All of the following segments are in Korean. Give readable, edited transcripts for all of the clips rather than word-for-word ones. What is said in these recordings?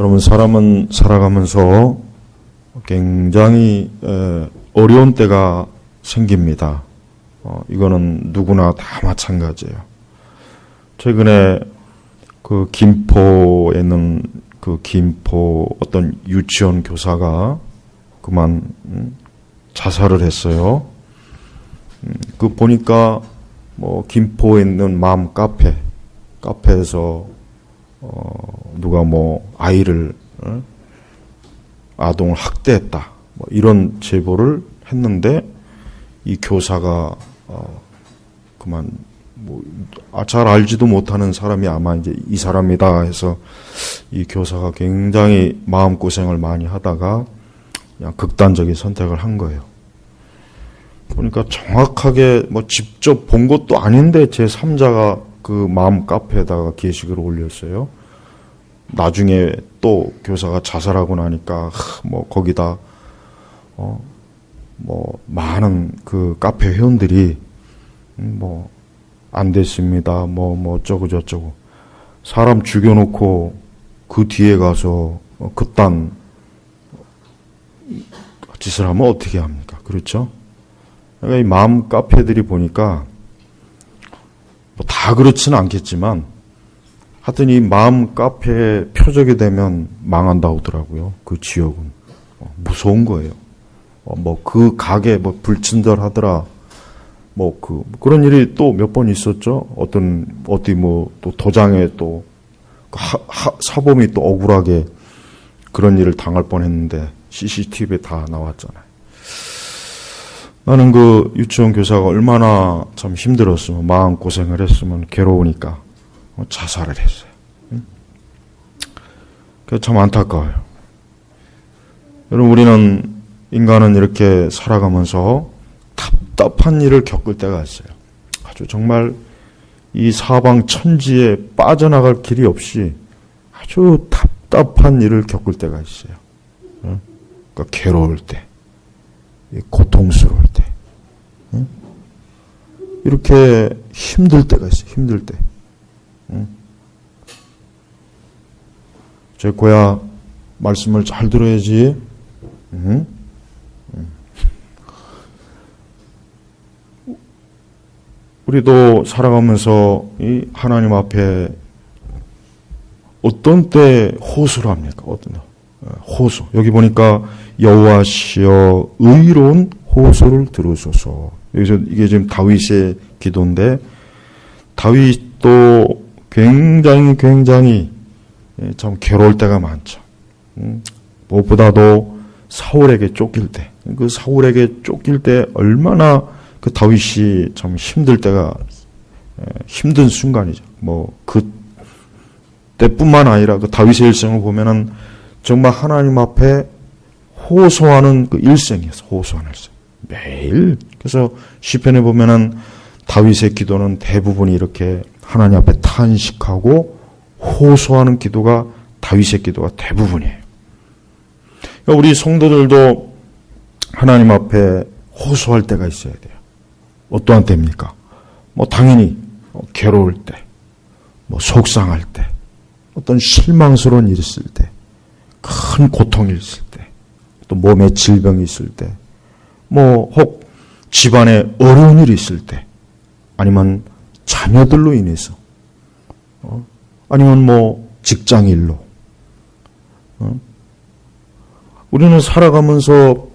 여러분, 사람은 살아가면서 굉장히 어려운 때가 생깁니다. 이거는 누구나 다 마찬가지예요. 최근에 그 김포에 있는 그 김포 어떤 유치원 교사가 그만 자살을 했어요. 그 보니까 뭐 김포에 있는 맘 카페에서 누가 뭐 아이를 아동을 학대했다 뭐 이런 제보를 했는데 이 교사가 그만 뭐 잘 알지도 못하는 사람이 아마 이제 이 사람이다 해서 이 교사가 굉장히 마음고생을 많이 하다가 그냥 극단적인 선택을 한 거예요. 보니까 정확하게 뭐 직접 본 것도 아닌데 제3자가 그 마음 카페에다가 게시글을 올렸어요. 나중에 또 교사가 자살하고 나니까 뭐 거기다 뭐 많은 그 카페 회원들이 뭐 안 됐습니다. 뭐 어쩌고 저쩌고 사람 죽여놓고 그 뒤에 가서 그딴 짓을 하면 어떻게 합니까? 그렇죠? 그러니까 이 마음 카페들이 보니까 뭐 다 그렇지는 않겠지만 하여튼 이 마음 카페 표적이 되면 망한다고 하더라고요. 그 지역은 무서운 거예요. 뭐 그 가게 뭐 불친절하더라. 뭐 그런 일이 또 몇 번 있었죠. 어디 뭐 또 도장에 또 사범이 또 억울하게 그런 일을 당할 뻔했는데 CCTV에 다 나왔잖아요. 나는 그 유치원 교사가 얼마나 참 힘들었으면 마음고생을 했으면 괴로우니까 자살을 했어요. 그게 참 안타까워요. 여러분, 우리는 인간은 이렇게 살아가면서 답답한 일을 겪을 때가 있어요. 아주 정말 이 사방 천지에 빠져나갈 길이 없이 아주 답답한 일을 겪을 때가 있어요. 그러니까 괴로울 때, 고통스러울 때, 이렇게 힘들 때가 있어요. 힘들 때. 제 고야 말씀을 잘 들어야지. 우리도 살아가면서 이 하나님 앞에 어떤 때 호소를 합니까? 호소. 여기 보니까 여호와시여 의로운 호소를 들으소서. 여기서 이게 지금 다윗의 기도인데 다윗도 굉장히 참 괴로울 때가 많죠. 무엇보다도 사울에게 쫓길 때, 그 사울에게 쫓길 때 얼마나 그 다윗이 참 힘들 때가 힘든 순간이죠. 뭐 그 때뿐만 아니라 그 다윗의 일생을 보면은 정말 하나님 앞에 호소하는 그 일생이었어. 호소하는 일생. 매일. 그래서 시편에 보면은 다윗의 기도는 대부분이 이렇게 하나님 앞에 탄식하고 호소하는 기도가 다윗의 기도가 대부분이에요. 그러니까 우리 성도들도 하나님 앞에 호소할 때가 있어야 돼요. 어떠한 때입니까? 뭐 당연히 괴로울 때, 뭐 속상할 때, 어떤 실망스러운 일이 있을 때, 큰 고통이 있을 때, 또 몸에 질병이 있을 때, 뭐 혹 집안에 어려운 일이 있을 때, 아니면 자녀들로 인해서, 아니면 뭐 직장일로, 우리는 살아가면서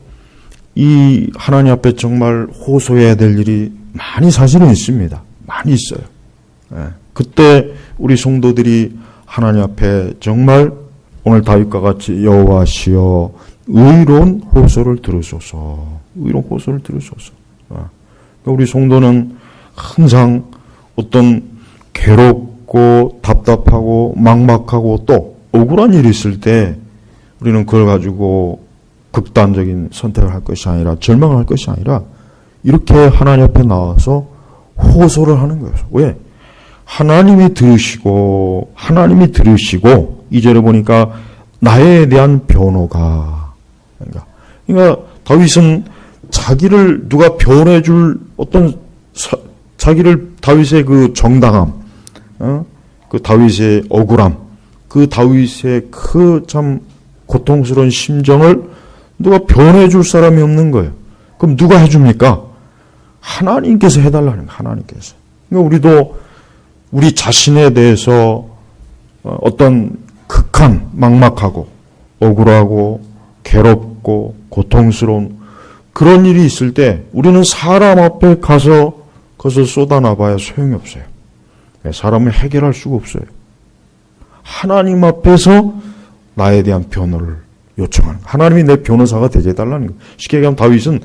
이 하나님 앞에 정말 호소해야 될 일이 많이 사실은 있습니다. 많이 있어요. 그때 우리 성도들이 하나님 앞에 정말 오늘 다윗과 같이 여호와시여 의로운 호소를 들으소서. 의로운 호소를 들으소서. 우리 성도는 항상 어떤 괴롭고 답답하고 막막하고 또 억울한 일이 있을 때 우리는 그걸 가지고 극단적인 선택을 할 것이 아니라 절망을 할 것이 아니라 이렇게 하나님 앞에 나와서 호소를 하는 거예요. 왜? 하나님이 들으시고 2절에 보니까 나에 대한 변호가 그러니까 다윗은 자기를 누가 변호해 줄 어떤 자기를 다윗의 그 정당함, 그 다윗의 억울함, 그 다윗의 그 참 고통스러운 심정을 누가 변해 줄 사람이 없는 거예요. 그럼 누가 해줍니까? 하나님께서 해달라는 거예요. 하나님께서. 그러니까 우리도 우리 자신에 대해서 어떤 극한, 막막하고 억울하고 괴롭고 고통스러운 그런 일이 있을 때 우리는 사람 앞에 가서 그것을 쏟아놔봐야 소용이 없어요. 사람을 해결할 수가 없어요. 하나님 앞에서 나에 대한 변호를 요청하는 거예요. 하나님이 내 변호사가 되어달라는 거예요. 쉽게 얘기하면 다윗은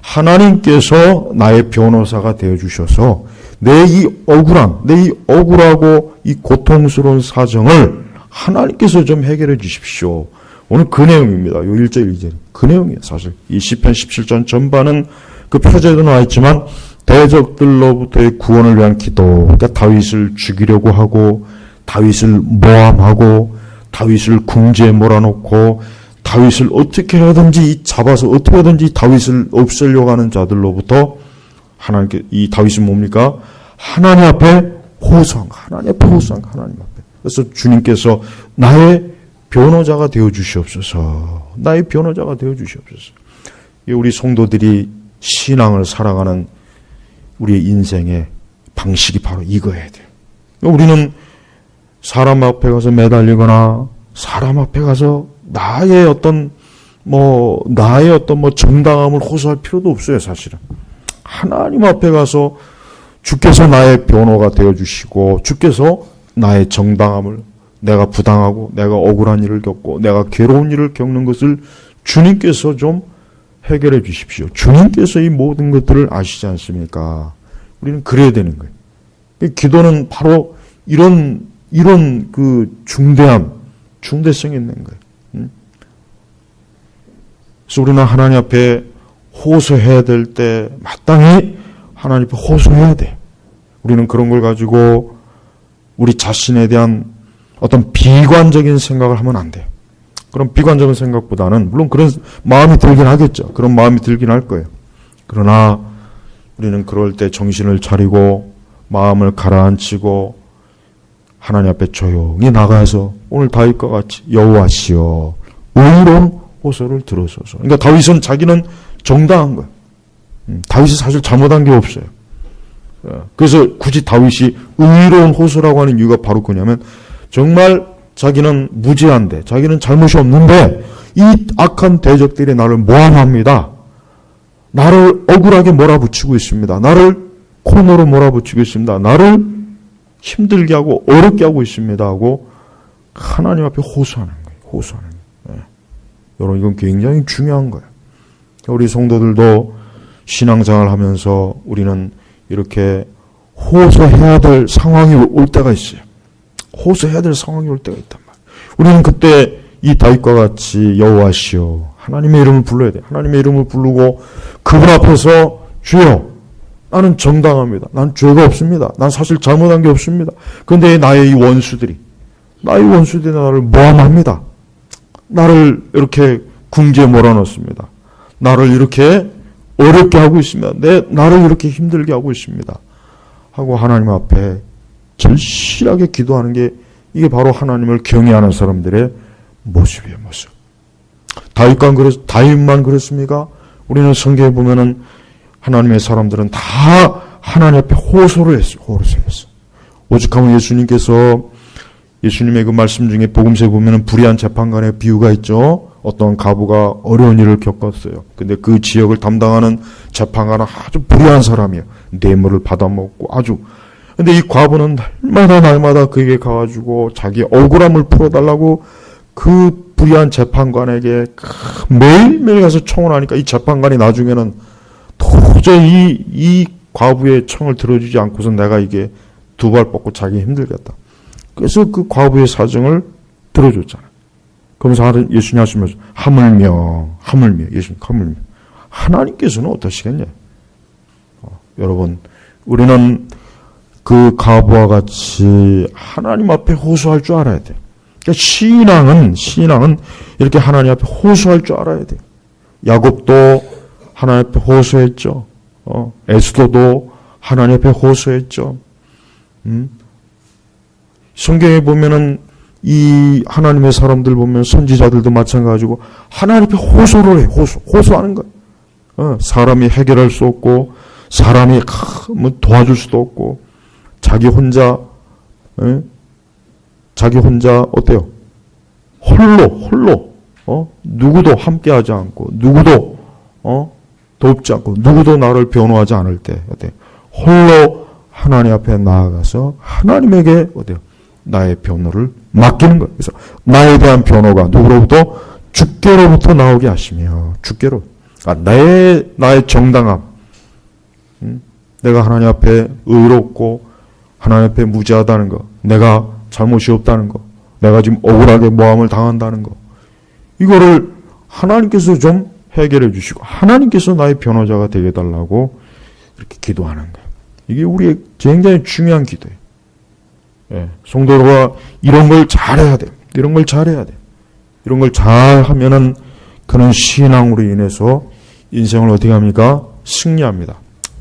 하나님께서 나의 변호사가 되어주셔서 내 이 억울함, 내 이 억울하고 이 고통스러운 사정을 하나님께서 좀 해결해 주십시오. 오늘 그 내용입니다. 요 1절 2절. 그 내용이에요. 사실 이 시편 17전 전반은 그 표제도 나와 있지만 대적들로부터의 구원을 위한 기도. 그러니까 다윗을 죽이려고 하고 다윗을 모함하고 다윗을 궁지에 몰아넣고 다윗을 어떻게 하든지 잡아서 어떻게 하든지 다윗을 없애려고 하는 자들로부터 하나님께 이 다윗은 뭡니까? 하나님 앞에 호소한 거. 하나님 앞에 호소한 거. 하나님 앞에. 그래서 주님께서 나의 변호자가 되어 주시옵소서. 나의 변호자가 되어 주시옵소서. 우리 성도들이 신앙을 살아가는 우리의 인생의 방식이 바로 이거여야 돼요. 우리는 사람 앞에 가서 매달리거나 사람 앞에 가서 나의 어떤 정당함을 호소할 필요도 없어요, 사실은. 하나님 앞에 가서 주께서 나의 변호가 되어 주시고 주께서 나의 정당함을 내가 부당하고 내가 억울한 일을 겪고 내가 괴로운 일을 겪는 것을 주님께서 좀 해결해 주십시오. 주님께서 이 모든 것들을 아시지 않습니까? 우리는 그래야 되는 거예요. 기도는 바로 이런 그 중대성이 있는 거예요. 그래서 우리는 하나님 앞에 호소해야 될 때 마땅히 하나님 앞에 호소해야 돼. 우리는 그런 걸 가지고 우리 자신에 대한 어떤 비관적인 생각을 하면 안 돼요. 그럼 비관적인 생각보다는 물론 그런 마음이 들긴 하겠죠. 그런 마음이 들긴 할 거예요. 그러나 우리는 그럴 때 정신을 차리고 마음을 가라앉히고 하나님 앞에 조용히 나가서 오늘 다윗과 같이 여호와시여 의로운 호소를 들으소서. 그러니까 다윗은 자기는 정당한 거예요. 다윗이 사실 잘못한 게 없어요. 그래서 굳이 다윗이 의로운 호소라고 하는 이유가 바로 그냐면 정말 자기는 무죄한데 자기는 잘못이 없는데 이 악한 대적들이 나를 모함합니다. 나를 억울하게 몰아붙이고 있습니다. 나를 코너로 몰아붙이고 있습니다. 나를 힘들게 하고 어렵게 하고 있습니다 하고 하나님 앞에 호소하는 거예요. 호소하는 거예요. 여러분 이건 굉장히 중요한 거예요. 우리 성도들도 신앙생활을 하면서 우리는 이렇게 호소해야 될 상황이 올 때가 있어요. 호소해야 될 상황이 올 때가 있단 말이에요. 우리는 그때 이 다윗과 같이 여호와시여 하나님의 이름을 불러야 돼요. 하나님의 이름을 부르고 그분 앞에서 주여 나는 정당합니다. 난 죄가 없습니다. 난 사실 잘못한 게 없습니다. 그런데 나의 이 원수들이 나를 모함합니다. 나를 이렇게 궁지에 몰아넣습니다. 나를 이렇게 어렵게 하고 있습니다. 나를 이렇게 힘들게 하고 있습니다. 하고 하나님 앞에 절실하게 기도하는 게 이게 바로 하나님을 경외하는 사람들의 모습이에요. 모습. 다윗만 그랬습니까? 우리는 성경에 보면은 하나님의 사람들은 다 하나님 앞에 호소를 했어요. 오죽하면 예수님의 그 말씀 중에 복음서에 보면은 불의한 재판관의 비유가 있죠. 어떤 과부가 어려운 일을 겪었어요. 근데 그 지역을 담당하는 재판관은 아주 불의한 사람이에요. 뇌물을 받아먹고 아주. 근데 이 과부는 날마다 그에게 가가지고 자기 억울함을 풀어달라고 그 불의한 재판관에게 매일매일 가서 청을 하니까 이 재판관이 나중에는 도저히 이 과부의 청을 들어주지 않고서 내가 이게 두 발 뻗고 자기 힘들겠다. 그래서 그 과부의 사정을 들어줬잖아요. 그러면서 예수님 하시면서 하물며 예수님 하물며 하나님께서는 어떠시겠냐? 여러분 우리는 그 과부와 같이 하나님 앞에 호소할 줄 알아야 돼요. 그러니까 신앙은 이렇게 하나님 앞에 호소할 줄 알아야 돼요. 야곱도 하나님 앞에 호소했죠. 에스더도 하나님 앞에 호소했죠. 성경에 보면은 이 하나님의 사람들 보면 선지자들도 마찬가지고 하나님 앞에 호소를 해. 호소하는 거예요. 사람이 해결할 수 없고 사람이 뭐 도와줄 수도 없고 자기 혼자 어때요? 홀로 누구도 함께하지 않고 누구도 돕지 않고 누구도 나를 변호하지 않을 때 어때요? 홀로 하나님 앞에 나아가서 하나님에게 어때요? 나의 변호를 맡기는 거예요. 그래서 나에 대한 변호가 누구로부터? 주께로부터 나오게 하시며 주께로 나의 정당함, 내가 하나님 앞에 의롭고 하나님 앞에 무죄하다는 거, 내가 잘못이 없다는 거, 내가 지금 억울하게 모함을 당한다는 거, 이거를 하나님께서 좀 해결해 주시고 하나님께서 나의 변호자가 되게 해달라고 이렇게 기도하는 거예요. 이게 우리의 굉장히 중요한 기도예요. 성도가 이런 걸 잘해야 돼요. 이런 걸 잘해야 돼요. 이런 걸 잘하면은 그는 신앙으로 인해서 인생을 어떻게 합니까? 승리합니다.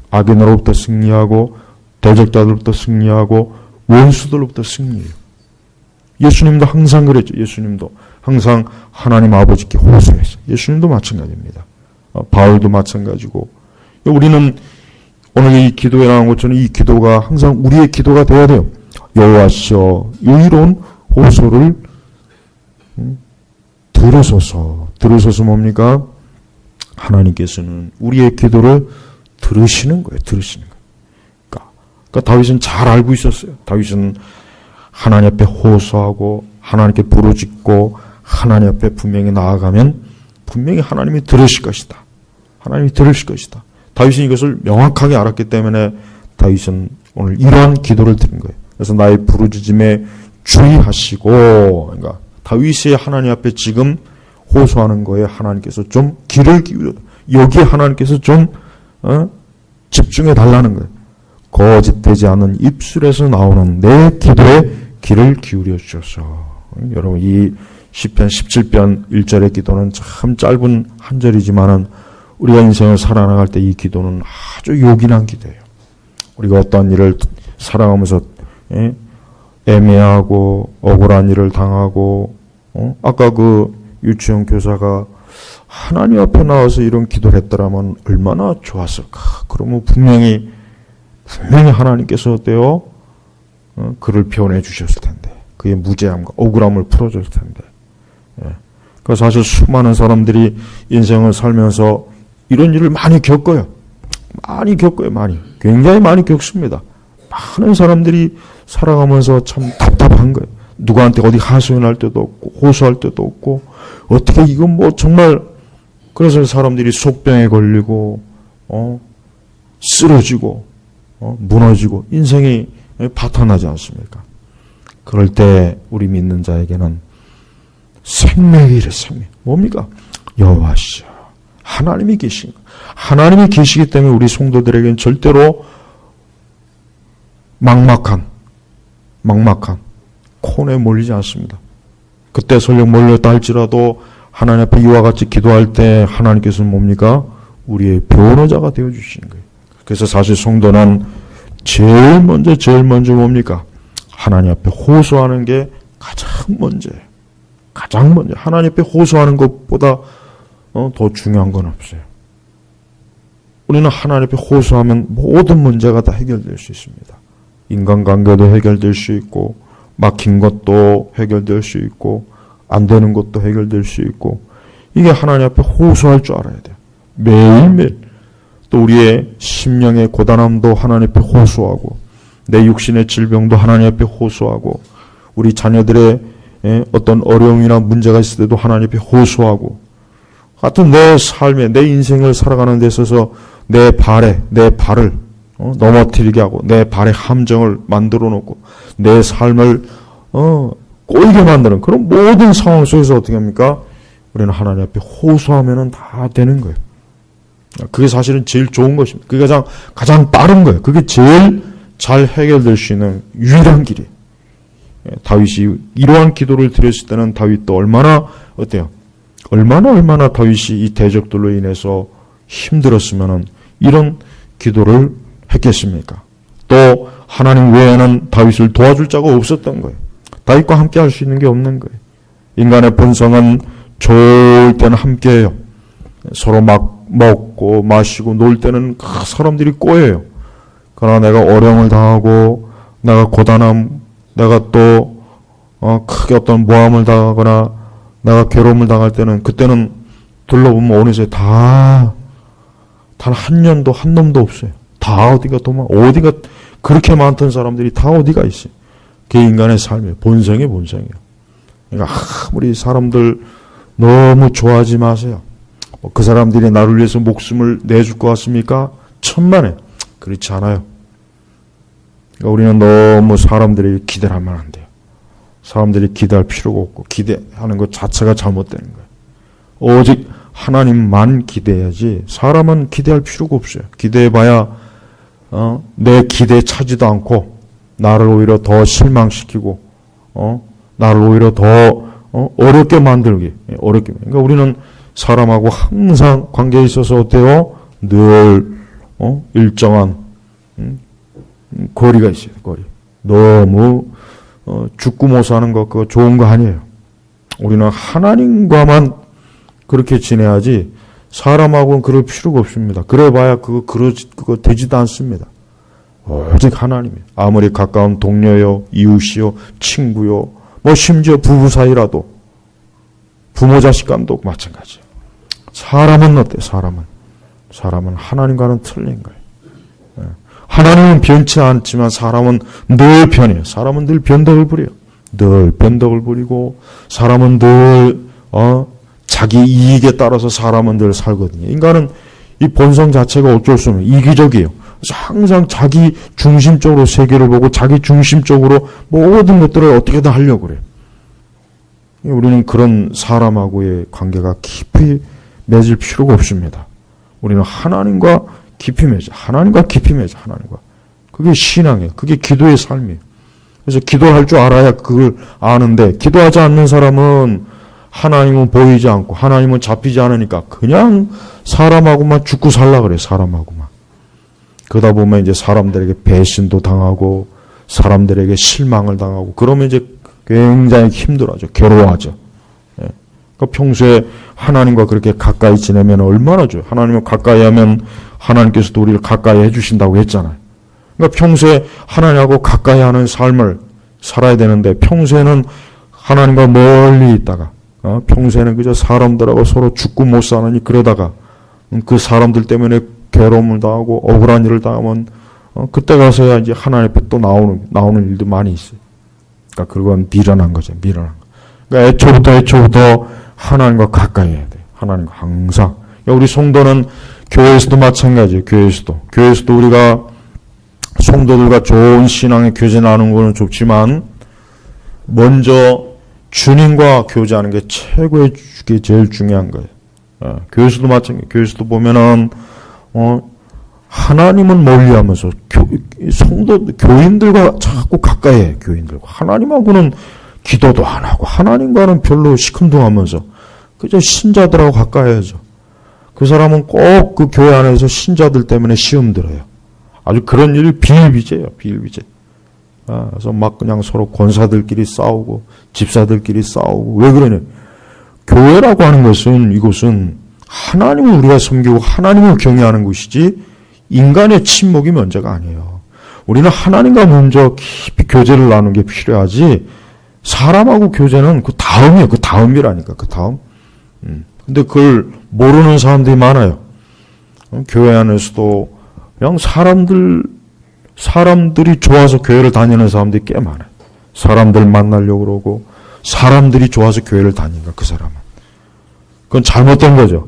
악인으로부터 승리하고 대적자들로부터 승리하고 원수들로부터 승리해요. 예수님도 항상 그랬죠. 예수님도 항상 하나님 아버지께 호소했어요. 예수님도 마찬가지입니다. 바울도 마찬가지고. 우리는 오늘 이 기도에 나온 것처럼 이 기도가 항상 우리의 기도가 되어야 돼요. 여호와시여 유의로운 호소를 들으소서 뭡니까? 하나님께서는 우리의 기도를 들으시는 거예요. 그러니까 다윗은 잘 알고 있었어요. 다윗은 하나님 앞에 호소하고 하나님께 부르짖고 하나님 앞에 분명히 나아가면 분명히 하나님이 들으실 것이다. 하나님이 들으실 것이다. 다윗은 이것을 명확하게 알았기 때문에 다윗은 오늘 이러한 기도를 드린 거예요. 그래서 나의 부르짖음에 주의하시고, 그러니까 다윗이 하나님 앞에 지금 호소하는 거에 하나님께서 좀 귀를 기울여, 여기에 하나님께서 좀 집중해 달라는 거예요. 거짓되지 않은 입술에서 나오는 내 기도에 귀를 기울여 주셔서. 여러분, 이 시편 17편 1절의 기도는 참 짧은 한 절이지만은 우리가 인생을 살아나갈 때 이 기도는 아주 요긴한 기도예요. 우리가 어떤 일을 살아가면서 애매하고 억울한 일을 당하고 아까 그 유치원 교사가 하나님 앞에 나와서 이런 기도를 했더라면 얼마나 좋았을까. 그러면 분명히 하나님께서 어때요? 그를 변해 주셨을 텐데 그의 무죄함과 억울함을 풀어줬을 텐데. 그 사실 수많은 사람들이 인생을 살면서 이런 일을 많이 겪어요. 많이. 굉장히 많이 겪습니다. 많은 사람들이 살아가면서 참 답답한 거예요. 누구한테 어디 하소연할 때도 없고 호소할 때도 없고 어떻게 이건 뭐 정말. 그래서 사람들이 속병에 걸리고 쓰러지고 무너지고 인생이 파탄나지 않습니까? 그럴 때 우리 믿는 자에게는 생명이 이래. 생명 뭡니까? 여호와시여 하나님이 계신 거. 하나님이 계시기 때문에 우리 성도들에게는 절대로 막막한 콘에 몰리지 않습니다. 그때 설령 몰렸다 할지라도 하나님 앞에 이와 같이 기도할 때 하나님께서는 뭡니까? 우리의 변호자가 되어주시는 거예요. 그래서 사실 성도는 제일 먼저 뭡니까? 하나님 앞에 호소하는 게 가장 먼저예요. 하나님 앞에 호소하는 것보다 더 중요한 건 없어요. 우리는 하나님 앞에 호소하면 모든 문제가 다 해결될 수 있습니다. 인간관계도 해결될 수 있고 막힌 것도 해결될 수 있고 안 되는 것도 해결될 수 있고 이게 하나님 앞에 호소할 줄 알아야 돼요. 매일매일. 또 우리의 심령의 고단함도 하나님 앞에 호소하고 내 육신의 질병도 하나님 앞에 호소하고 우리 자녀들의 어떤 어려움이나 문제가 있을 때도 하나님 앞에 호소하고 하여튼 내 삶에 내 인생을 살아가는 데 있어서 내 발을 넘어뜨리게 하고 내 발에 함정을 만들어 놓고 내 삶을 꼬이게 만드는 그런 모든 상황 속에서 어떻게 합니까? 우리는 하나님 앞에 호소하면은 다 되는 거예요. 그게 사실은 제일 좋은 것입니다. 그게 가장 빠른 거예요. 그게 제일 잘 해결될 수 있는 유일한 길이에요. 다윗이 이러한 기도를 드렸을 때는 다윗도 얼마나 어때요? 얼마나 다윗이 이 대적들로 인해서 힘들었으면은 이런 기도를 했겠습니까? 또 하나님 외에는 다윗을 도와줄 자가 없었던 거예요. 다윗과 함께 할 수 있는 게 없는 거예요. 인간의 본성은 좋을 때는 함께해요. 서로 막 먹고 마시고 놀 때는 사람들이 꼬여요. 그러나 내가 어려움을 당하고 내가 고단함, 내가 또 크게 어떤 모함을 당하거나 내가 괴로움을 당할 때는 그때는 둘러보면 어느새 다 단 한 년도 한 놈도 없어요. 다 어디가 그렇게 많던 사람들이 다 어디가 있어요. 그게 인간의 삶이에요. 본성이에요. 그러니까 아무리 사람들 너무 좋아하지 마세요. 그 사람들이 나를 위해서 목숨을 내줄 것 같습니까? 천만에 그렇지 않아요. 그러니까 우리는 너무 사람들에게 기대를 하면 안 돼요. 사람들이 기대할 필요가 없고 기대하는 것 자체가 잘못되는 거예요. 오직 하나님만 기대해야지 사람은 기대할 필요가 없어요. 기대해봐야 내 기대에 차지도 않고 나를 오히려 더 실망시키고 나를 오히려 더 어렵게 만들기. 그러니까 우리는 사람하고 항상 관계에 있어서 어때요? 늘 일정한 거리가 있어요. 거리. 너무 죽고 못 사는 거 그거 좋은 거 아니에요. 우리는 하나님과만 그렇게 지내야지 사람하고는 그럴 필요가 없습니다. 그래봐야 그거 되지도 않습니다. 오직 하나님이에요. 아무리 가까운 동료요, 이웃이요, 친구요, 뭐 심지어 부부 사이라도 부모 자식 간도 마찬가지예요. 사람은 어때요? 사람은 하나님과는 틀린 거예요. 하나님은 변치 않지만 사람은 늘 변해요. 사람은 늘 변덕을 부려요. 늘 변덕을 부리고 사람은 늘 자기 이익에 따라서 사람은 늘 살거든요. 인간은 이 본성 자체가 어쩔 수 없는 이기적이에요. 그래서 항상 자기 중심적으로 세계를 보고 자기 중심적으로 모든 것들을 어떻게든 하려고 그래요. 우리는 그런 사람하고의 관계가 깊이 맺을 필요가 없습니다. 우리는 하나님과 깊이 맺어. 하나님과. 그게 신앙이에요. 그게 기도의 삶이에요. 그래서 기도할 줄 알아야 그걸 아는데 기도하지 않는 사람은 하나님은 보이지 않고 하나님은 잡히지 않으니까 그냥 사람하고만 죽고 살라 그래요. 사람하고만. 그러다 보면 이제 사람들에게 배신도 당하고 사람들에게 실망을 당하고 그러면 이제 굉장히 힘들어하죠. 괴로워하죠. 예. 그러니까 평소에 하나님과 그렇게 가까이 지내면 얼마나 좋아요. 하나님과 가까이 하면 하나님께서도 우리를 가까이 해주신다고 했잖아요. 그러니까 평소에 하나님하고 가까이 하는 삶을 살아야 되는데 평소에는 하나님과 멀리 있다가 평소에는 그저 사람들하고 서로 죽고 못 사느니 그러다가 그 사람들 때문에 괴로움을 당하고 억울한 일을 당하면 그때 가서야 이제 하나님 앞에 또 나오는 일도 많이 있어요. 그러니까 그건 미련한 거죠. 미련한 거. 그러니까 애초부터 하나님과 가까이 해야 돼요. 하나님과 항상. 그러니까 우리 성도는 교회에서도 마찬가지예요. 교회에서도 우리가 성도들과 좋은 신앙의 교제 나누는 것은 좋지만 먼저 주님과 교제하는 게 게 제일 중요한 거예요. 교회에서도 마찬가지예요. 교회에서도 보면은 하나님은 멀리하면서 교인들과 자꾸 가까이 해. 교인들과 하나님하고는 기도도 안 하고 하나님과는 별로 시큰둥하면서 그저 신자들하고 가까이 해야죠. 그 사람은 꼭 그 교회 안에서 신자들 때문에 시험 들어요. 아주 그런 일이 비일비재예요. 그래서 막 그냥 서로 권사들끼리 싸우고 집사들끼리 싸우고 왜 그러냐. 교회라고 하는 것은 이곳은 하나님을 우리가 섬기고 하나님을 경외하는 곳이지 인간의 친목이 먼저가 아니에요. 우리는 하나님과 먼저 깊이 교제를 나누는 게 필요하지 사람하고 교제는 그 다음이에요. 그 다음이라니까. 그 다음. 근데 그걸 모르는 사람들이 많아요. 교회 안에서도 그냥 사람들이 좋아서 교회를 다니는 사람들이 꽤 많아요. 사람들 만나려고 그러고 사람들이 좋아서 교회를 다니니까 그 사람은. 그건 잘못된 거죠.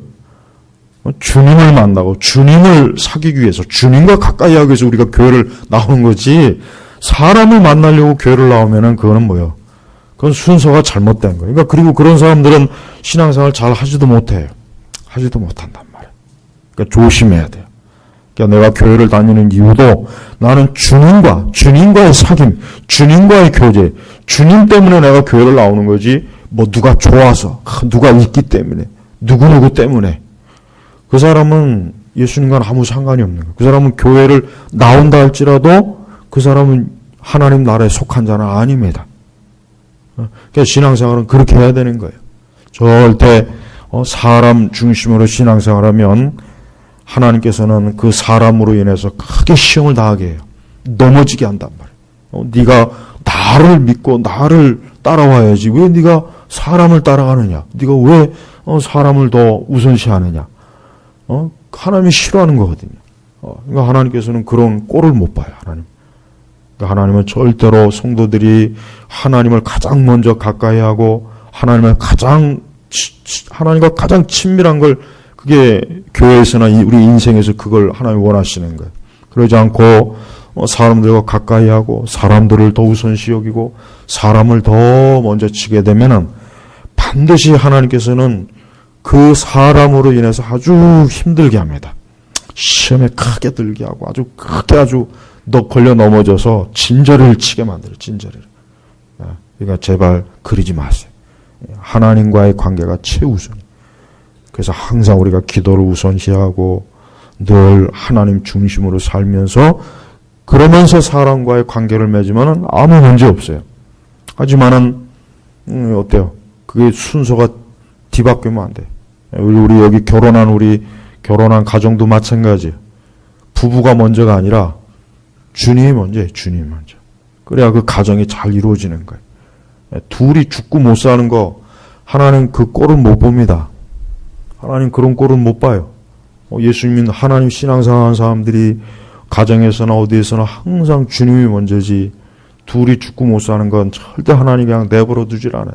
주님을 만나고 주님을 사귀기 위해서 주님과 가까이 하기 위해서 우리가 교회를 나오는 거지 사람을 만나려고 교회를 나오면은 그거는 뭐예요? 그건 순서가 잘못된 거예요. 그러니까 그리고 그런 사람들은 신앙생활 잘 하지도 못해요. 하지도 못한단 말이에요. 그러니까 조심해야 돼요. 그러니까 내가 교회를 다니는 이유도 나는 주님과의 사귐, 주님과의 교제, 주님 때문에 내가 교회를 나오는 거지 뭐 누가 좋아서, 누가 있기 때문에, 누구누구 때문에 그 사람은 예수님과는 아무 상관이 없는 거예요. 그 사람은 교회를 나온다 할지라도 그 사람은 하나님 나라에 속한 자는 아닙니다. 그러니까 신앙생활은 그렇게 해야 되는 거예요. 절대 사람 중심으로 신앙생활하면 하나님께서는 그 사람으로 인해서 크게 시험을 당하게 해요. 넘어지게 한단 말이에요. 네가 나를 믿고 나를 따라와야지. 왜 네가 사람을 따라가느냐? 네가 왜 사람을 더 우선시하느냐? 하나님이 싫어하는 거거든요. 그러니까 하나님께서는 그런 꼴을 못 봐요. 그러니까 하나님은 절대로 성도들이 하나님을 가장 먼저 가까이 하고 하나님과 가장 친밀한 걸 그게 교회에서나 우리 인생에서 그걸 하나님이 원하시는 거예요. 그러지 않고 사람들과 가까이 하고 사람들을 더 우선시 여기고 사람을 더 먼저 치게 되면은 반드시 하나님께서는 그 사람으로 인해서 아주 힘들게 합니다. 시험에 크게 들게 하고 아주 크게 걸려 넘어져서 진저리를 치게 만들어요. 진저리를. 그러니까 제발 그러지 마세요. 하나님과의 관계가 최우선이에요. 그래서 항상 우리가 기도를 우선시하고 늘 하나님 중심으로 살면서 그러면서 사람과의 관계를 맺으면 아무 문제 없어요. 하지만은 어때요? 그게 순서가 뒤바뀌면 안 돼. 우리 여기 결혼한 가정도 마찬가지예요. 부부가 먼저가 아니라 주님이 먼저예요. 주님이 먼저. 그래야 그 가정이 잘 이루어지는 거예요. 둘이 죽고 못 사는 거 하나님 그 꼴을 못 봅니다. 하나님 그런 꼴은 못 봐요. 예수님은 하나님 신앙생활하는 사람들이 가정에서나 어디에서나 항상 주님이 먼저지 둘이 죽고 못 사는 건 절대 하나님이 그냥 내버려 두질 않아요.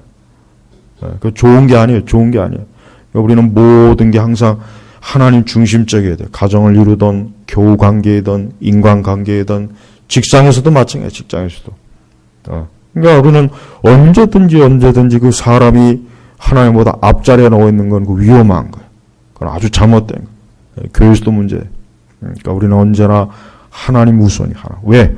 그 좋은 게 아니에요. 좋은 게 아니에요. 우리는 모든 게 항상 하나님 중심적이어야 돼요. 가정을 이루던 교우 관계이든 인간관계이든 직장에서도 마찬가지예요. 직장에서도. 그러니까 우리는 언제든지 그 사람이 하나님보다 앞자리에 나와 있는 건 그 위험한 거예요. 그건 아주 잘못된 거예요. 교회에서도 문제예요. 그러니까 우리는 언제나 하나님 우선이 하나. 왜?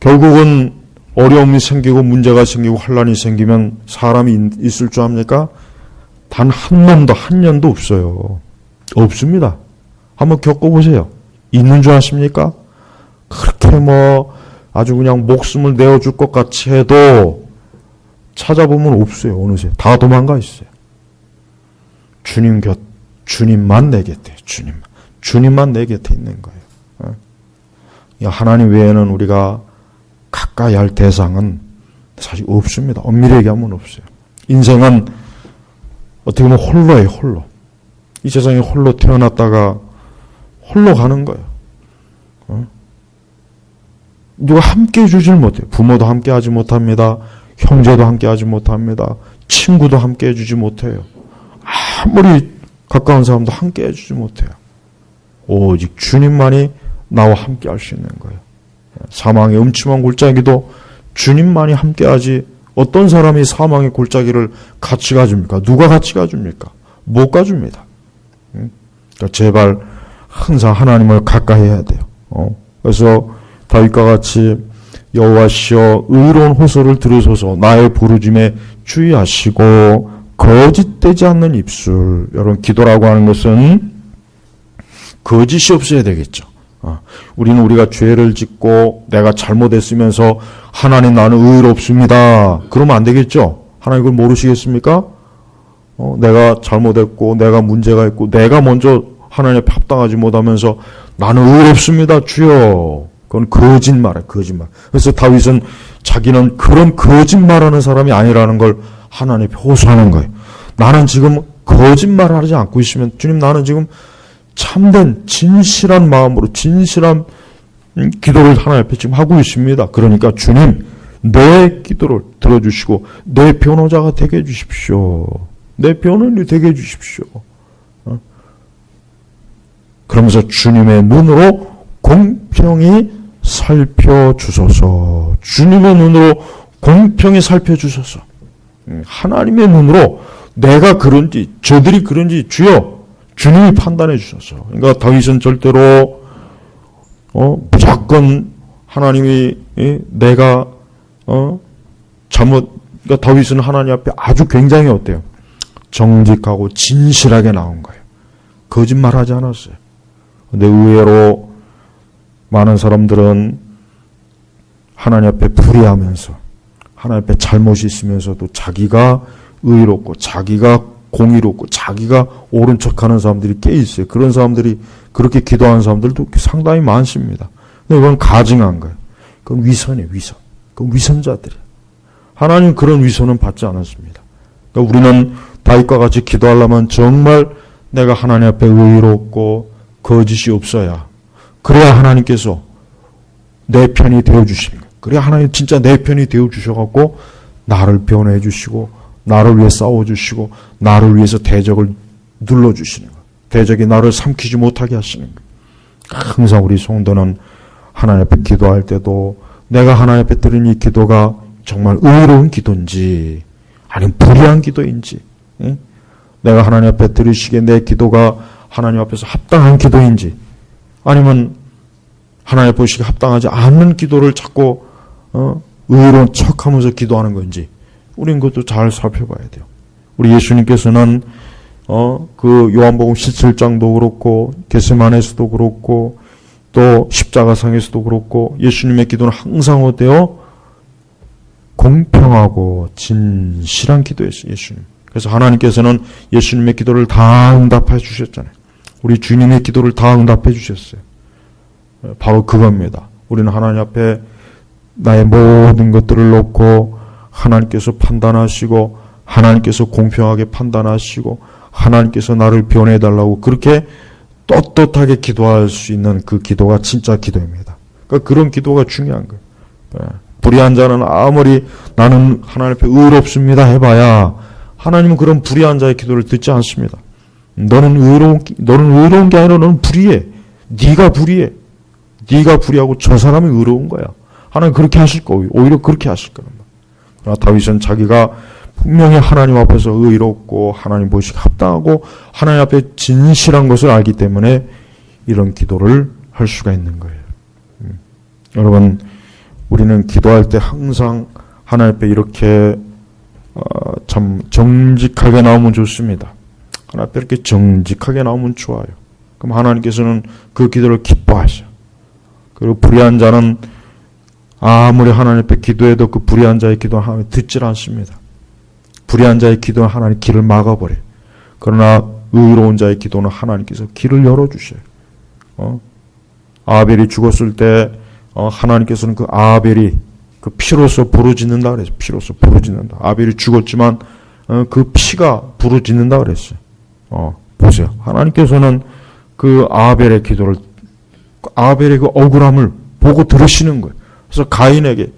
결국은 어려움이 생기고 문제가 생기고 환란이 생기면 사람이 있을 줄 압니까? 단 한 년도 없어요. 없습니다. 한번 겪어보세요. 있는 줄 아십니까? 그렇게 아주 그냥 목숨을 내어줄 것 같이 해도 찾아보면 없어요. 어느새 다 도망가 있어요. 주님만 내 곁에, 주님만 내 곁에 있는 거예요. 하나님 외에는 우리가 가까이 할 대상은 사실 없습니다. 엄밀히 얘기하면 없어요. 인생은 어떻게 보면 홀로예요. 홀로. 이 세상에 홀로 태어났다가 홀로 가는 거예요. 누가 함께 해주질 못해요. 부모도 함께 하지 못합니다. 형제도 함께 하지 못합니다. 친구도 함께 해주지 못해요. 아무리 가까운 사람도 함께 해주지 못해요. 오직 주님만이 나와 함께 할 수 있는 거예요. 사망의 음침한 골짜기도 주님만이 함께 하지 어떤 사람이 사망의 골짜기를 같이 가줍니까? 누가 같이 가줍니까? 못 가줍니다. 그러니까 제발 항상 하나님을 가까이 해야 돼요. 그래서 다윗과 같이 여호와시여 의로운 호소를 들으소서 나의 부르짖음에 주의하시고 거짓되지 않는 입술. 여러분 기도라고 하는 것은 거짓이 없어야 되겠죠. 우리는 우리가 죄를 짓고 내가 잘못했으면서 하나님 나는 의롭습니다. 그러면 안 되겠죠. 하나님 그걸 모르시겠습니까? 내가 잘못했고 내가 문제가 있고 내가 먼저 하나님 앞에 합당하지 못하면서 나는 의롭습니다 주여. 그건 거짓말이에요. 거짓말. 그래서 다윗은 자기는 그런 거짓말하는 사람이 아니라는 걸 하나님 앞에 호소하는 거예요. 나는 지금 거짓말을 하지 않고 있으면 주님 나는 지금 참된 진실한 마음으로 진실한 기도를 하나님 앞에 지금 하고 있습니다. 그러니까 주님 내 기도를 들어주시고 내 변호자가 되게 해주십시오. 내 변호인이 되게 해주십시오. 그러면서 주님의 눈으로 공평히 살펴주소서. 주님의 눈으로 공평히 살펴주소서. 하나님의 눈으로 내가 그런지 저들이 그런지 주여 주님이 판단해 주셔서. 그러니까 다윗은 절대로 무조건 하나님이 내가 그러니까 다윗은 하나님 앞에 아주 굉장히 어때요? 정직하고 진실하게 나온 거예요. 거짓말하지 않았어요. 근데 의외로 많은 사람들은 하나님 앞에 불의하면서 하나님 앞에 잘못이 있으면서도 자기가 의롭고 자기가 공의롭고 자기가 옳은 척하는 사람들이 꽤 있어요. 그런 사람들이 그렇게 기도하는 사람들도 상당히 많습니다. 근데 이건 가증한 거예요. 그건 위선이에요. 위선. 그건 위선자들이에요. 하나님 그런 위선은 받지 않았습니다. 그러니까 우리는 다윗과 같이 기도하려면 정말 내가 하나님 앞에 의롭고 거짓이 없어야, 그래야 하나님께서 내 편이 되어주시는 거예요. 그래야 하나님 진짜 내 편이 되어주셔갖고 나를 변호해 주시고 나를 위해 싸워주시고 나를 위해서 대적을 눌러주시는 거예요. 대적이 나를 삼키지 못하게 하시는 거예요. 항상 우리 성도는 하나님 앞에 기도할 때도 내가 하나님 앞에 드린 이 기도가 정말 의로운 기도인지 아니면 불의한 기도인지, 응? 내가 하나님 앞에 드리시기에 내 기도가 하나님 앞에서 합당한 기도인지 아니면 하나님 보시기에 합당하지 않는 기도를 자꾸 의로운 척하면서 기도하는 건지 우린 그것도 잘 살펴봐야 돼요. 우리 예수님께서는 그 요한복음 17장도 그렇고 겟세마네에서도 그렇고 또 십자가상에서도 그렇고 예수님의 기도는 항상 어때요? 공평하고 진실한 기도였어요. 예수님. 그래서 하나님께서는 예수님의 기도를 다 응답해 주셨잖아요. 우리 주님의 기도를 다 응답해 주셨어요. 바로 그겁니다. 우리는 하나님 앞에 나의 모든 것들을 놓고 하나님께서 판단하시고 하나님께서 공평하게 판단하시고 하나님께서 나를 변해달라고 그렇게 떳떳하게 기도할 수 있는 그 기도가 진짜 기도입니다. 그러니까 그런 기도가 중요한 거예요. 불의한 자는 아무리 나는 하나님 앞에 의롭습니다 해봐야 하나님은 그런 불의한 자의 기도를 듣지 않습니다. 너는 의로운 게 아니라 너는 불의해. 네가 불의해. 네가 불의하고 저 사람이 의로운 거야. 하나님 그렇게 하실 거예요. 오히려 그렇게 하실 거란 말이에요. 그러나 다윗은 자기가 분명히 하나님 앞에서 의롭고 하나님 보시기에 합당하고 하나님 앞에 진실한 것을 알기 때문에 이런 기도를 할 수가 있는 거예요. 여러분, 우리는 기도할 때 항상 하나님 앞에 이렇게 참 정직하게 나오면 좋습니다. 하나님 앞에 이렇게 정직하게 나오면 좋아요. 그럼 하나님께서는 그 기도를 기뻐하셔. 그리고 불의한 자는 아무리 하나님 앞에 기도해도 그 불의한 자의 기도는 하나님 듣질 않습니다. 불의한 자의 기도는 하나님 길을 막아버려요. 그러나 의로운 자의 기도는 하나님께서 길을 열어주셔요. 아벨이 죽었을 때 하나님께서는 그 아벨이 그 피로서 부르짖는다 그랬어요. 피로서 부르짖는다. 아벨이 죽었지만 그 피가 부르짖는다 그랬어요. 보세요. 하나님께서는 그 아벨의 기도를, 아벨의 그 억울함을 보고 들으시는 거예요. 그래서 가인에게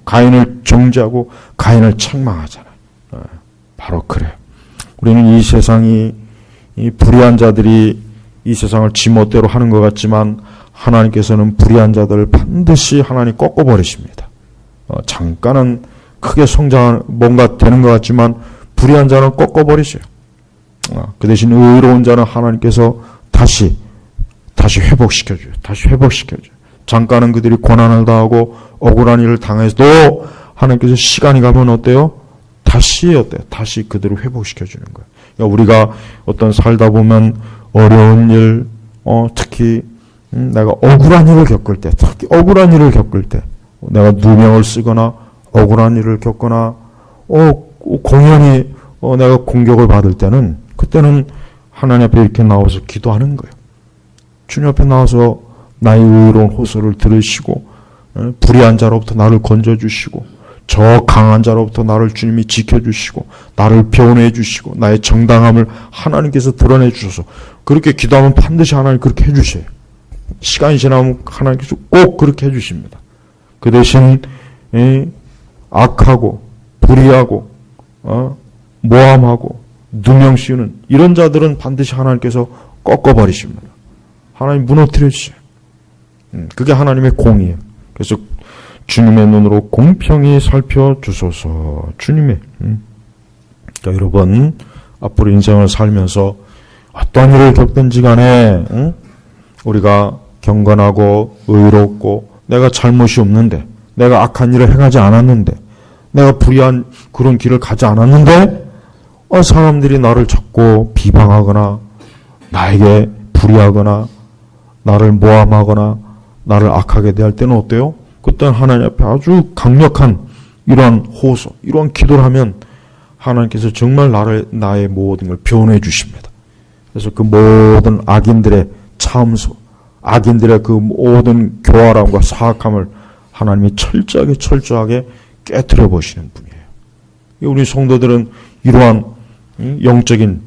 가인을 정죄하고 가인을 책망하잖아요. 바로 그래요. 우리는 이 세상이 이 불의한 자들이 이 세상을 지멋대로 하는 것 같지만 하나님께서는 불의한 자들을 반드시 하나님 꺾어버리십니다. 잠깐은 크게 성장하는 뭔가 되는 것 같지만 불의한 자는 꺾어버리세요. 그 대신 의로운 자는 하나님께서 다시 회복시켜줘요. 다시 회복시켜줘요. 잠깐은 그들이 고난을 당하고 억울한 일을 당해도 하나님께서 시간이 가면 어때요? 다시 그들을 회복시켜주는 거예요. 그러니까 우리가 어떤 살다 보면 어려운 일, 특히 내가 억울한 일을 겪을 때, 특히 억울한 일을 겪을 때, 내가 누명을 쓰거나 억울한 일을 겪거나 공연히 내가 공격을 받을 때는 그때는 하나님 앞에 이렇게 나와서 기도하는 거예요. 주님 앞에 나와서 나의 의로운 호소를 들으시고 불의한 자로부터 나를 건져주시고 저 강한 자로부터 나를 주님이 지켜주시고 나를 변호해 주시고 나의 정당함을 하나님께서 드러내 주셔서 그렇게 기도하면 반드시 하나님 그렇게 해주셔요. 시간이 지나면 하나님께서 꼭 그렇게 해주십니다. 그 대신 악하고 불의하고 모함하고 누명 씌우는 이런 자들은 반드시 하나님께서 꺾어버리십니다. 하나님 무너뜨려 주셔요. 그게 하나님의 공이에요. 그래서 주님의 눈으로 공평히 살펴주소서. 주님의 그러니까 여러분 앞으로 인생을 살면서 어떤 일을 겪든지 간에 우리가 경건하고 의롭고 내가 잘못이 없는데 내가 악한 일을 행하지 않았는데 내가 불의한 그런 길을 가지 않았는데 사람들이 나를 자꾸 비방하거나 나에게 불의하거나 나를 모함하거나 나를 악하게 대할 때는 어때요? 그때는 하나님 앞에 아주 강력한 이러한 호소, 이러한 기도를 하면 하나님께서 정말 나의 모든 걸 변호해 주십니다. 그래서 그 모든 악인들의 참소, 악인들의 그 모든 교활함과 사악함을 하나님이 철저하게 깨트려 보시는 분이에요. 우리 성도들은 이러한 영적인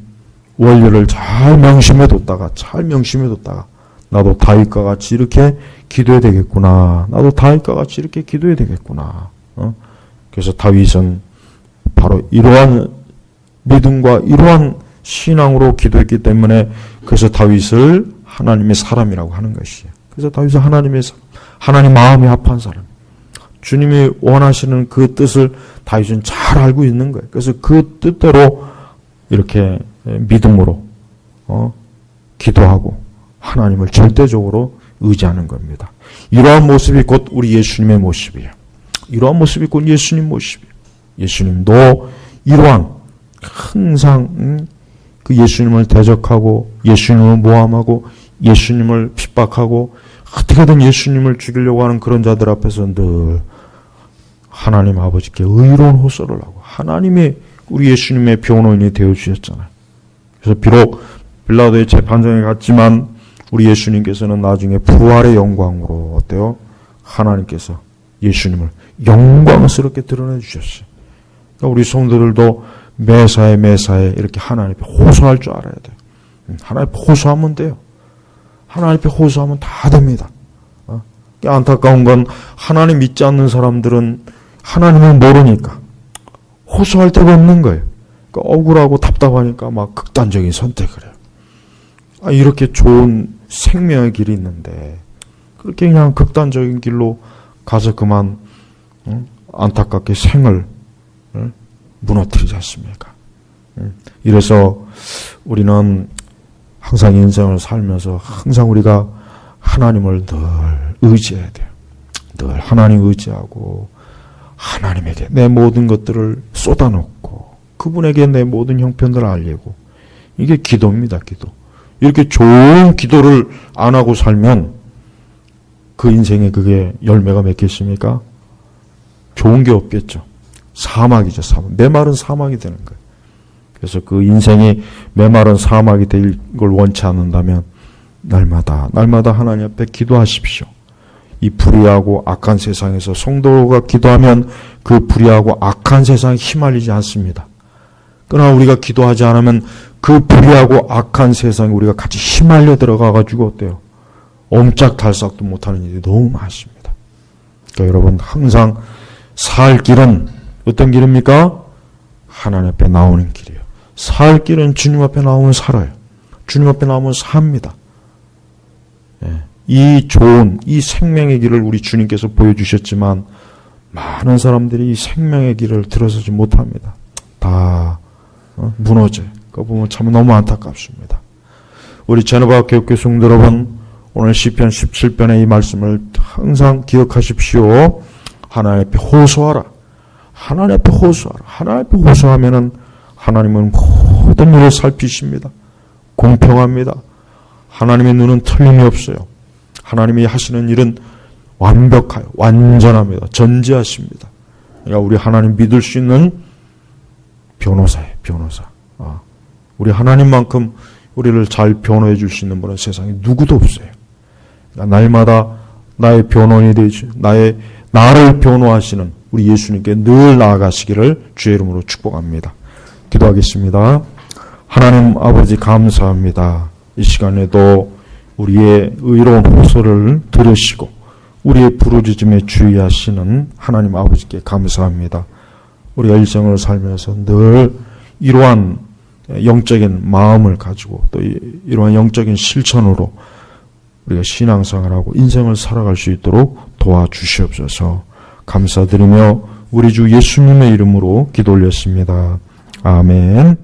원리를 잘 명심해 뒀다가 나도 다윗과 같이 이렇게 기도해야 되겠구나. 나도 다윗과 같이 이렇게 기도해야 되겠구나. 그래서 다윗은 바로 이러한 믿음과 이러한 신앙으로 기도했기 때문에 그래서 다윗을 하나님의 사람이라고 하는 것이에요. 그래서 다윗은 하나님 마음이 합한 사람. 주님이 원하시는 그 뜻을 다윗은 잘 알고 있는 거예요. 그래서 그 뜻대로 이렇게 믿음으로 기도하고 하나님을 절대적으로 의지하는 겁니다. 이러한 모습이 곧 우리 예수님의 모습이에요. 이러한 모습이 곧 예수님 모습이에요. 예수님도 이러한 항상 그 예수님을 대적하고 예수님을 모함하고 예수님을 핍박하고 어떻게든 예수님을 죽이려고 하는 그런 자들 앞에서 늘 하나님 아버지께 의로운 호소를 하고 하나님이 우리 예수님의 변호인이 되어주셨잖아요. 그래서 비록 빌라도의 재판장에 갔지만 우리 예수님께서는 나중에 부활의 영광으로 어때요? 하나님께서 예수님을 영광스럽게 드러내 주셨어요. 그러니까 우리 성도들도 매사에 이렇게 하나님 앞에 호소할 줄 알아야 돼요. 하나님 앞에 호소하면 돼요. 하나님 앞에 호소하면 다 됩니다. 안타까운 건 하나님 믿지 않는 사람들은 하나님을 모르니까 호소할 데가 없는 거예요. 그러니까 억울하고 답답하니까 막 극단적인 선택을 해요. 이렇게 좋은 생명의 길이 있는데 그렇게 그냥 극단적인 길로 가서 그만 안타깝게 생을 무너뜨리지 않습니까? 이래서 우리는 항상 인생을 살면서 항상 우리가 하나님을 늘 의지해야 돼요. 늘 하나님 의지하고 하나님에게 내 모든 것들을 쏟아놓고 그분에게 내 모든 형편들을 알리고 이게 기도입니다. 기도. 이렇게 좋은 기도를 안 하고 살면 그 인생에 그게 열매가 맺겠습니까? 좋은 게 없겠죠. 사막이죠. 사막. 메마른 사막이 되는 거예요. 그래서 그 인생이 메마른 사막이 될 걸 원치 않는다면 날마다 하나님 앞에 기도하십시오. 이 불의하고 악한 세상에서 성도가 기도하면 그 불의하고 악한 세상에 휘말리지 않습니다. 그러나 우리가 기도하지 않으면 그 불의하고 악한 세상에 우리가 같이 휘말려 들어가가지고 어때요? 옴짝달싹도 못하는 일이 너무 많습니다. 그러니까 여러분 항상 살 길은 어떤 길입니까? 하나님 앞에 나오는 길이에요. 살 길은 주님 앞에 나오면 살아요. 주님 앞에 나오면 삽니다. 이 좋은 이 생명의 길을 우리 주님께서 보여주셨지만 많은 사람들이 이 생명의 길을 들어서지 못합니다. 다 무너져요. 그거 보면 참 너무 안타깝습니다. 우리 제노바 교육교 성도 여러분, 오늘 시편 17편의 이 말씀을 항상 기억하십시오. 하나님 앞에 호소하라. 하나님 앞에 호소하라. 하나님 앞에 호소하면은 하나님은 모든 일을 살피십니다. 공평합니다. 하나님의 눈은 틀림이 없어요. 하나님이 하시는 일은 완벽하여 완전합니다. 전지하십니다. 그러니까 우리 하나님 믿을 수 있는 변호사예요. 변호사. 우리 하나님만큼 우리를 잘 변호해 줄 수 있는 분은 세상에 누구도 없어요. 그러니까 날마다 나의 변호인이 되시, 나를 변호하시는 우리 예수님께 늘 나아가시기를 주의 이름으로 축복합니다. 기도하겠습니다. 하나님 아버지 감사합니다. 이 시간에도 우리의 의로운 호소를 들으시고 우리의 부르짖음에 주의하시는 하나님 아버지께 감사합니다. 우리가 일생을 살면서 늘 이러한 영적인 마음을 가지고 또 이러한 영적인 실천으로 우리가 신앙생활하고 인생을 살아갈 수 있도록 도와주시옵소서. 감사드리며 우리 주 예수님의 이름으로 기도 올렸습니다. 아멘.